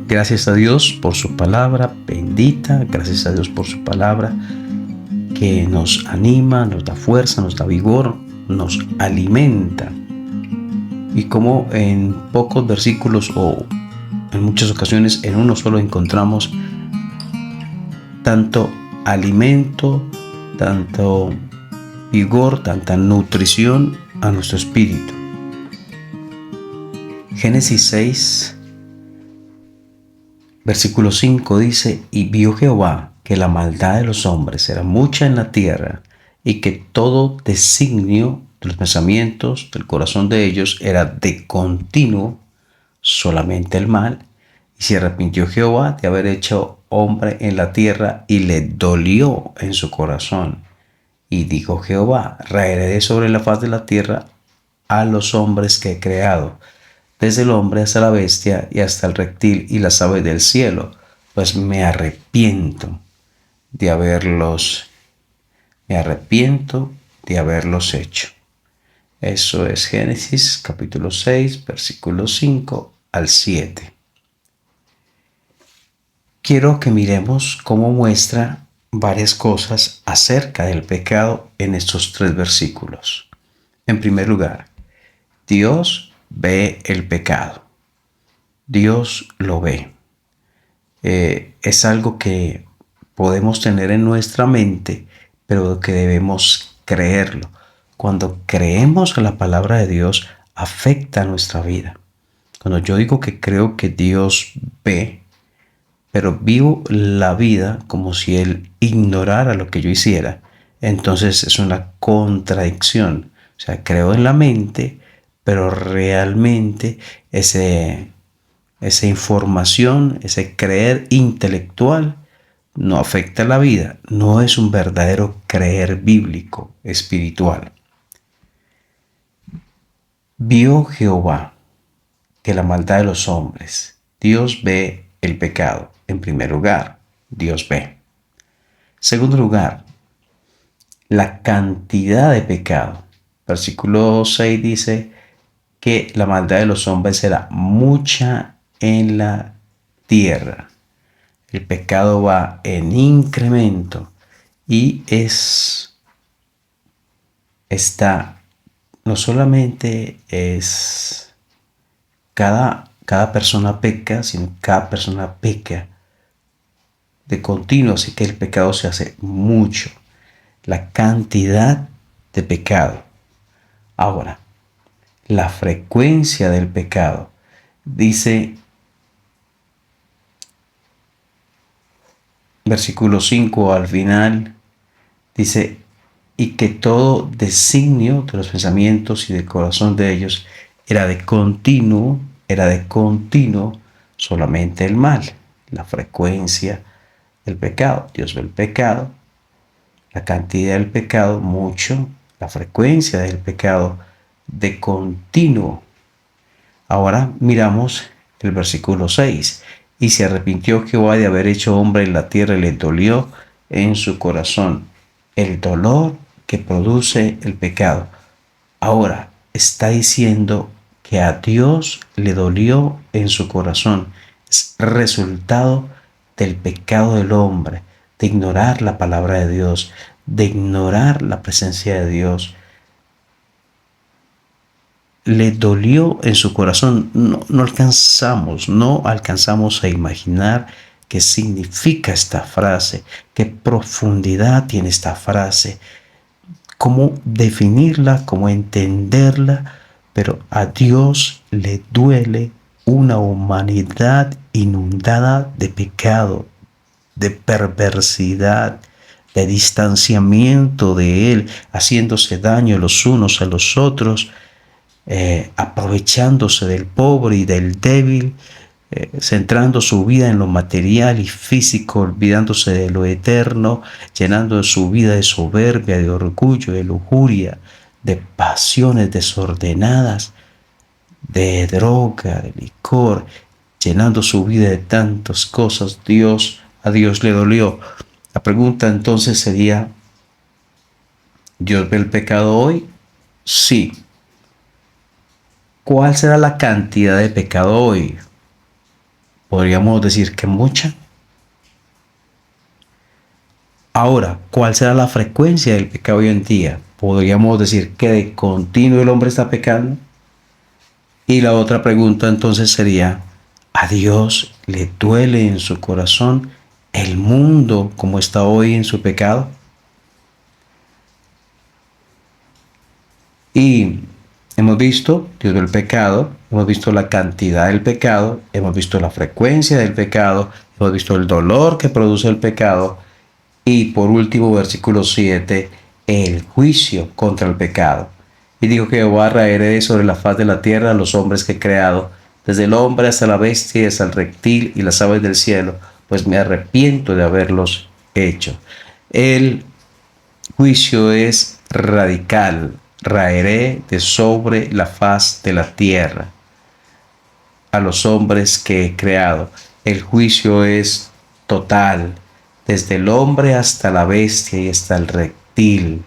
Gracias a Dios por su palabra bendita, gracias a Dios por su palabra que nos anima, nos da fuerza, nos da vigor, nos alimenta. Y como en pocos versículos o en muchas ocasiones en uno solo encontramos tanto alimento, tanto vigor, tanta nutrición a nuestro espíritu. Génesis 6, versículo 5 dice: y vio Jehová que la maldad de los hombres era mucha en la tierra, y que todo designio de los pensamientos del corazón de ellos era de continuo solamente el mal. Y se arrepintió Jehová de haber hecho hombre en la tierra, y le dolió en su corazón. Y dijo Jehová: raeré sobre la faz de la tierra a los hombres que he creado, desde el hombre hasta la bestia y hasta el reptil y las aves del cielo, pues me arrepiento de haberlos hecho. Eso es Génesis capítulo 6, versículos 5 al 7. Quiero que miremos cómo muestra varias cosas acerca del pecado en estos 3 versículos. En primer lugar, Dios ve el pecado. Dios lo ve. Es algo que podemos tener en nuestra mente, pero que debemos creerlo. Cuando creemos en la palabra de Dios, afecta nuestra vida. Cuando yo digo que creo que Dios ve, pero vivo la vida como si Él ignorara lo que yo hiciera, entonces es una contradicción. O sea, creo en la mente, pero realmente esa información, ese creer intelectual no afecta la vida. No es un verdadero creer bíblico, espiritual. Vio Jehová que la maldad de los hombres, Dios ve el pecado. En primer lugar, Dios ve. Segundo lugar, la cantidad de pecado. Versículo 6 dice que la maldad de los hombres era mucha en la tierra. El pecado va en incremento y no solamente es cada persona peca, sino cada persona peca de continuo, así que el pecado se hace mucho. La cantidad de pecado. Ahora, la frecuencia del pecado. Dice versículo 5 al final, dice: y que todo designio de los pensamientos y del corazón de ellos era de continuo solamente el mal. La frecuencia del pecado. Dios ve el pecado, la cantidad del pecado, mucho, la frecuencia del pecado, de continuo. Ahora miramos el versículo 6. Y se arrepintió Jehová de haber hecho hombre en la tierra, y le dolió en su corazón. El dolor que produce el pecado. Ahora está diciendo que a Dios le dolió en su corazón. Es resultado del pecado del hombre, de ignorar la palabra de Dios, de ignorar la presencia de Dios. Le dolió en su corazón. No alcanzamos a imaginar qué significa esta frase, qué profundidad tiene esta frase, cómo definirla, cómo entenderla, pero a Dios le duele una humanidad inundada de pecado, de perversidad, de distanciamiento de Él, haciéndose daño los unos a los otros, aprovechándose del pobre y del débil, centrando su vida en lo material y físico, olvidándose de lo eterno, llenando su vida de soberbia, de orgullo, de lujuria, de pasiones desordenadas, de droga, de licor, llenando su vida de tantas cosas. A Dios le dolió. La pregunta entonces sería: ¿Dios ve el pecado hoy? Sí. ¿Cuál será la cantidad de pecado hoy? Podríamos decir que mucha. Ahora, ¿cuál será la frecuencia del pecado hoy en día? Podríamos decir que de continuo el hombre está pecando. Y la otra pregunta entonces sería, ¿a Dios le duele en su corazón el mundo como está hoy en su pecado? Y hemos visto, Dios ve el pecado, hemos visto la cantidad del pecado, hemos visto la frecuencia del pecado, hemos visto el dolor que produce el pecado y por último, versículo 7, el juicio contra el pecado. Y dijo que Jehová raeré sobre la faz de la tierra a los hombres que he creado, desde el hombre hasta la bestia, hasta el reptil y las aves del cielo, pues me arrepiento de haberlos hecho. El juicio es radical. Raeré de sobre la faz de la tierra a los hombres que he creado. El juicio es total, desde el hombre hasta la bestia y hasta el reptil,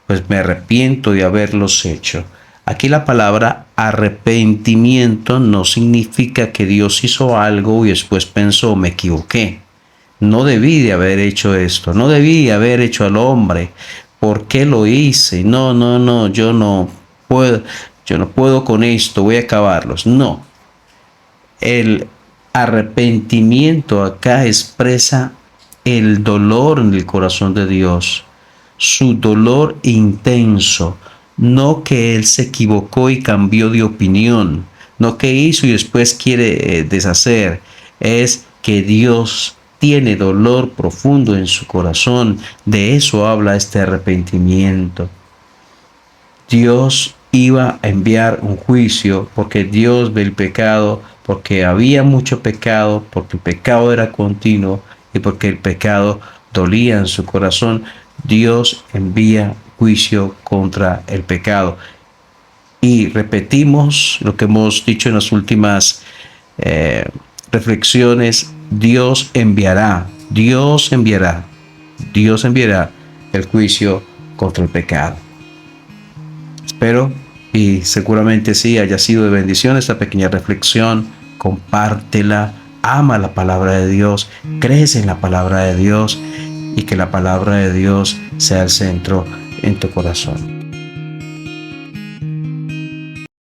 pues me arrepiento de haberlos hecho. Aquí la palabra arrepentimiento no significa que Dios hizo algo y después pensó, me equivoqué. No debí de haber hecho esto, no debí de haber hecho al hombre. ¿Por qué lo hice? No, yo no puedo con esto, voy a acabarlos. No, el arrepentimiento acá expresa el dolor en el corazón de Dios, su dolor intenso, no que Él se equivocó y cambió de opinión, no que hizo y después quiere deshacer, es que Dios tiene dolor profundo en su corazón, de eso habla este arrepentimiento. Dios iba a enviar un juicio porque Dios ve el pecado, porque había mucho pecado, porque el pecado era continuo y porque el pecado dolía en su corazón. Dios envía juicio contra el pecado. Y repetimos lo que hemos dicho en las últimas reflexiones, Dios enviará el juicio contra el pecado. Espero y seguramente sí haya sido de bendición esta pequeña reflexión. Compártela, ama la palabra de Dios, crece en la palabra de Dios y que la palabra de Dios sea el centro en tu corazón.